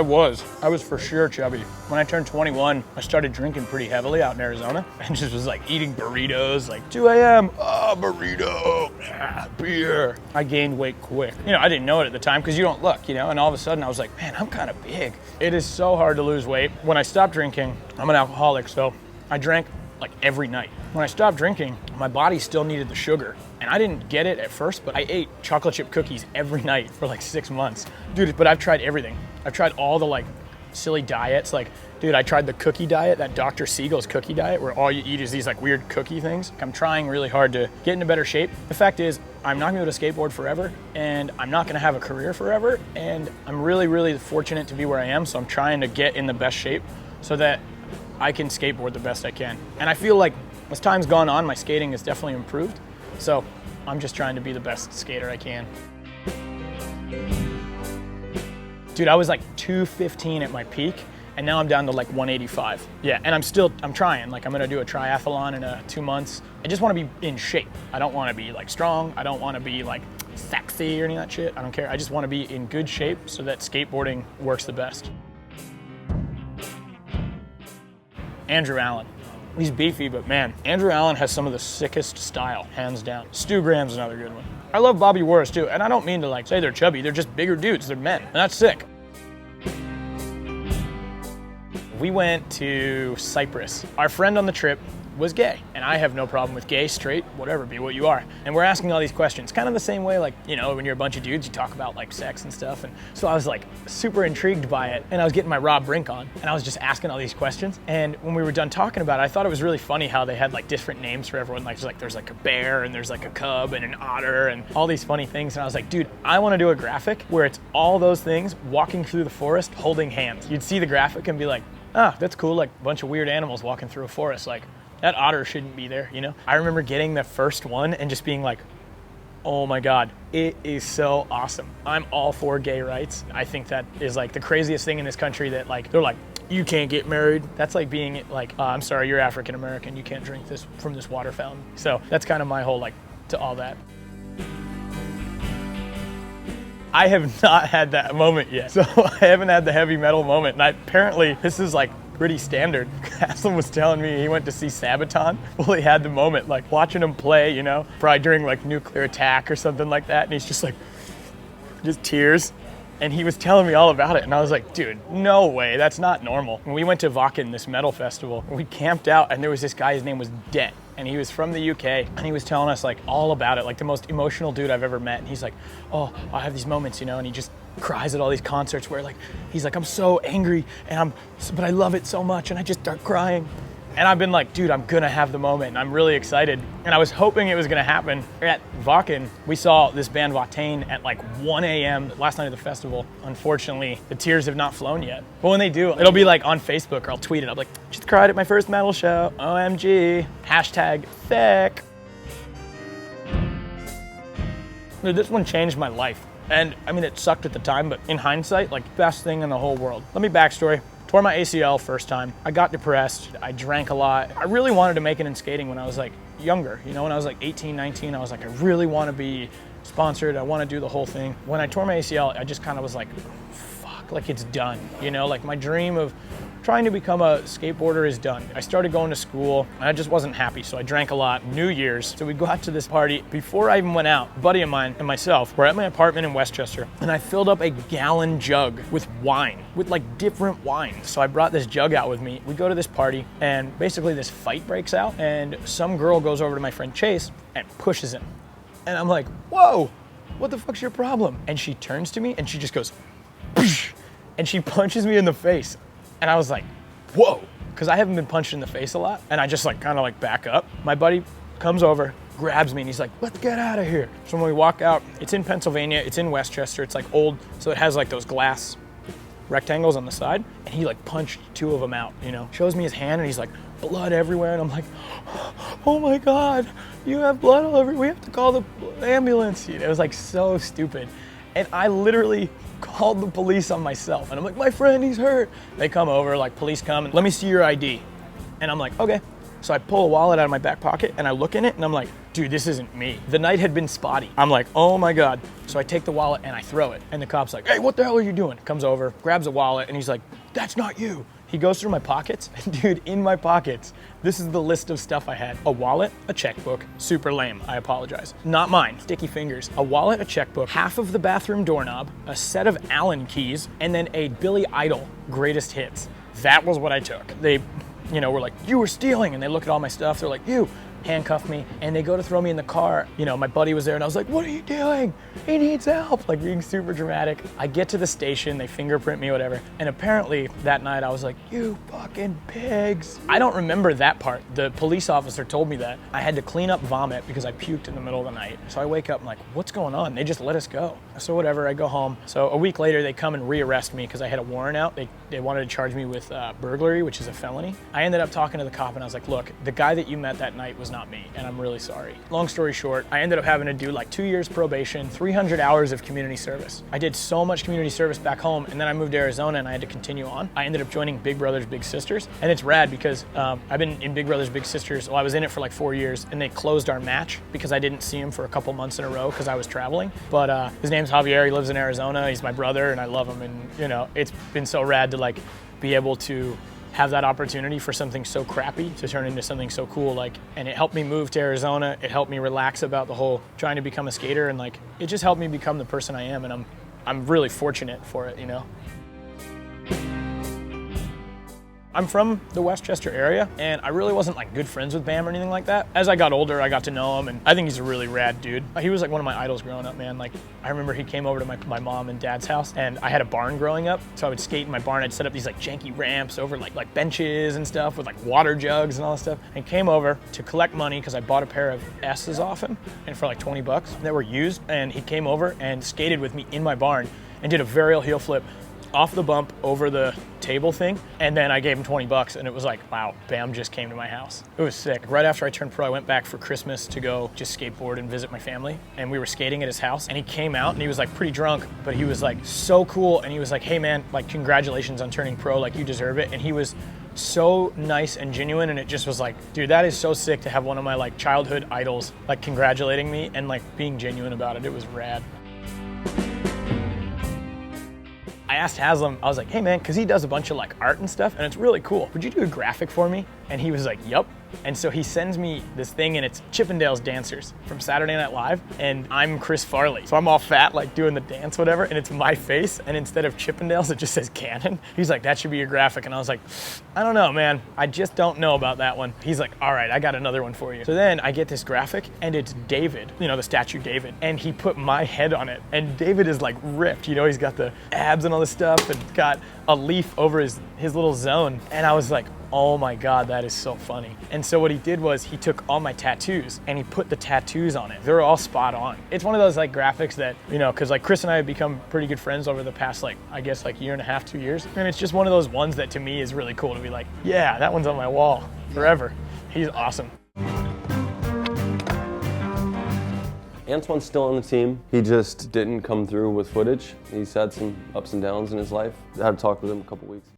I was for sure chubby. When I turned 21, I started drinking pretty heavily out in Arizona and just was like eating burritos, like 2 a.m., burrito, beer. I gained weight quick. You know, I didn't know it at the time because you don't look, you know, and all of a sudden I was like, man, I'm kind of big. It is so hard to lose weight. When I stopped drinking, I'm an alcoholic, so I drank like every night. When I stopped drinking, my body still needed the sugar. And I didn't get it at first, but I ate chocolate chip cookies every night for like 6 months. Dude, but I've tried everything. I've tried all the like silly diets. Like, dude, I tried the cookie diet, that Dr. Siegel's cookie diet, where all you eat is these like weird cookie things. I'm trying really hard to get into better shape. The fact is, I'm not gonna be able to skateboard forever, and I'm not gonna have a career forever. And I'm really, really fortunate to be where I am. So I'm trying to get in the best shape so that I can skateboard the best I can. And I feel like as time's gone on, my skating has definitely improved. So I'm just trying to be the best skater I can. Dude, I was like 215 at my peak, and now I'm down to like 185. Yeah, and I'm trying. Like, I'm gonna do a triathlon in 2 months. I just wanna be in shape. I don't wanna be like strong. I don't wanna be like sexy or any of that shit. I don't care. I just wanna be in good shape so that skateboarding works the best. Andrew Allen. He's beefy, but man, Andrew Allen has some of the sickest style, hands down. Stu Graham's another good one. I love Bobby Forrest too, and I don't mean to like say they're chubby, they're just bigger dudes, they're men, and that's sick. We went to Cyprus. Our friend on the trip was gay, and I have no problem with gay, straight, whatever, be what you are. And we're asking all these questions, kind of the same way, like, you know, when you're a bunch of dudes, you talk about like sex and stuff. And so I was like super intrigued by it, and I was getting my Rob Brink on, and I was just asking all these questions. And when we were done talking about it, I thought it was really funny how they had like different names for everyone. Like there's like a bear, and there's like a cub, and an otter, and all these funny things. And I was like, dude, I want to do a graphic where it's all those things walking through the forest holding hands. You'd see the graphic and be like, ah, that's cool, like a bunch of weird animals walking through a forest. Like, that otter shouldn't be there, you know? I remember getting the first one and just being like, oh my God, it is so awesome. I'm all for gay rights. I think that is like the craziest thing in this country, that like, they're like, you can't get married. That's like being like, I'm sorry, you're African American, you can't drink this from this water fountain. So that's kind of my whole like to all that. I have not had that moment yet. So I haven't had the heavy metal moment. And apparently this is like pretty standard. Haslam was telling me he went to see Sabaton. Well, he had the moment, like watching him play, you know, probably during like Nuclear Attack or something like that. And he's just like, just tears. And he was telling me all about it. And I was like, dude, no way, that's not normal. When we went to Wacken, this metal festival, we camped out, and there was this guy, his name was Det. And he was from the UK, and he was telling us like all about it, like the most emotional dude I've ever met. And he's like, oh, I have these moments, you know, and he just cries at all these concerts where like, he's like, I'm so angry, but I love it so much, and I just start crying. And I've been like, dude, I'm gonna have the moment, and I'm really excited. And I was hoping it was gonna happen. At Wacken, we saw this band Watain at like 1 a.m. last night of the festival. Unfortunately, the tears have not flown yet. But when they do, it'll be like on Facebook, or I'll tweet it. I'll be like, just cried at my first metal show, OMG, hashtag thick. Dude, this one changed my life. And I mean, it sucked at the time, but in hindsight, like best thing in the whole world. Let me backstory. Tore my ACL first time. I got depressed. I drank a lot. I really wanted to make it in skating when I was like younger. You know, when I was like 18, 19, I was like, I really want to be sponsored. I want to do the whole thing. When I tore my ACL, I just kind of was like, fuck, like it's done. You know, like my dream of trying to become a skateboarder is done. I started going to school, and I just wasn't happy, so I drank a lot. New Year's, so we go out to this party. Before I even went out, a buddy of mine and myself were at my apartment in Westchester, and I filled up a gallon jug with wine, with like different wines. So I brought this jug out with me. We go to this party, and basically this fight breaks out, and some girl goes over to my friend Chase and pushes him. And I'm like, whoa, what the fuck's your problem? And she turns to me, and she just goes, psh, and she punches me in the face. And I was like, whoa, because I haven't been punched in the face a lot. And I just like kind of like back up. My buddy comes over, grabs me, and he's like, let's get out of here. So when we walk out, it's in Pennsylvania, it's in Westchester, it's like old, so it has like those glass rectangles on the side. And he like punched 2 of them out, you know. Shows me his hand, and he's like, blood everywhere. And I'm like, oh my God, you have blood all over, we have to call the ambulance. It was like so stupid. And I literally called the police on myself. And I'm like, my friend, he's hurt. They come over, like police come, and let me see your ID. And I'm like, okay. So I pull a wallet out of my back pocket, and I look in it, and I'm like, dude, this isn't me. The night had been spotty. I'm like, oh my God. So I take the wallet and I throw it. And the cop's like, hey, what the hell are you doing? Comes over, grabs the wallet, and he's like, that's not you. He goes through my pockets, and dude, in my pockets, this is the list of stuff I had. A wallet, a checkbook, super lame, I apologize. Not mine, sticky fingers. A wallet, a checkbook, half of the bathroom doorknob, a set of Allen keys, and then a Billy Idol greatest hits. That was what I took. They, were like, you were stealing, and they look at all my stuff, they're like, you. Handcuff me, and they go to throw me in the car. My buddy was there, and I was like, what are you doing? He needs help, like being super dramatic. I get to the station, they fingerprint me, whatever, and apparently that night I was like, you fucking pigs. I don't remember that part. The police officer told me that. I had to clean up vomit because I puked in the middle of the night. So I wake up, I'm like, what's going on? They just let us go. So whatever, I go home. So a week later, they come and rearrest me because I had a warrant out. They wanted to charge me with burglary, which is a felony. I ended up talking to the cop, and I was like, look, the guy that you met that night was not me, and I'm really sorry. Long story short, I ended up having to do like 2 years probation, 300 hours of community service. I did so much community service back home, and then I moved to Arizona and I had to continue on. I ended up joining Big Brothers Big Sisters, and it's rad because I've been in Big Brothers Big Sisters, well, I was in it for like 4 years, and they closed our match because I didn't see him for a couple months in a row because I was traveling. But his name's Javier, he lives in Arizona, he's my brother, and I love him, and it's been so rad to like be able to have that opportunity for something so crappy to turn into something so cool, and it helped me move to Arizona. It helped me relax about the whole trying to become a skater, and it just helped me become the person I am, and I'm really fortunate for it, I'm from the Westchester area, and I really wasn't like good friends with Bam or anything like that. As I got older, I got to know him, and I think he's a really rad dude. He was like one of my idols growing up, man. Like, I remember he came over to my mom and dad's house, and I had a barn growing up, so I would skate in my barn. I'd set up these like janky ramps over like benches and stuff with like water jugs and all this stuff. And he came over to collect money because I bought a pair of S's off him, and for like 20 bucks that were used. And he came over and skated with me in my barn and did a varial heel flip off the bump over the table thing, and then I gave him 20 bucks, and it was like, wow, Bam just came to my house. It was sick. Right after I turned pro, I went back for Christmas to go just skateboard and visit my family, and we were skating at his house, and he came out, and he was like pretty drunk, but he was like so cool, and he was like, hey man, like congratulations on turning pro, like you deserve it. And he was so nice and genuine, and it just was like, dude, that is so sick to have one of my like childhood idols like congratulating me and like being genuine about it. It was rad. I asked Haslam, I was like, hey man, because he does a bunch of like art and stuff, and it's really cool. Would you do a graphic for me? And he was like, yup. And so he sends me this thing, and it's Chippendale's dancers from Saturday Night Live, and I'm Chris Farley. So I'm all fat, like doing the dance, whatever, and it's my face, and instead of Chippendales, it just says Cannon. He's like, that should be your graphic. And I was like, I don't know, man. I just don't know about that one. He's like, all right, I got another one for you. So then I get this graphic, and it's David, the statue David, and he put my head on it. And David is like ripped, he's got the abs and all this stuff, and got a leaf over his little zone. And I was like, oh my God, that is so funny. And so what he did was he took all my tattoos and he put the tattoos on it. They're all spot on. It's one of those like graphics that, cause like Chris and I have become pretty good friends over the past I guess year and a half, 2 years. And it's just one of those ones that to me is really cool to be like, yeah, that one's on my wall forever. He's awesome. Antoine's still on the team. He just didn't come through with footage. He's had some ups and downs in his life. I had to talk with him a couple weeks.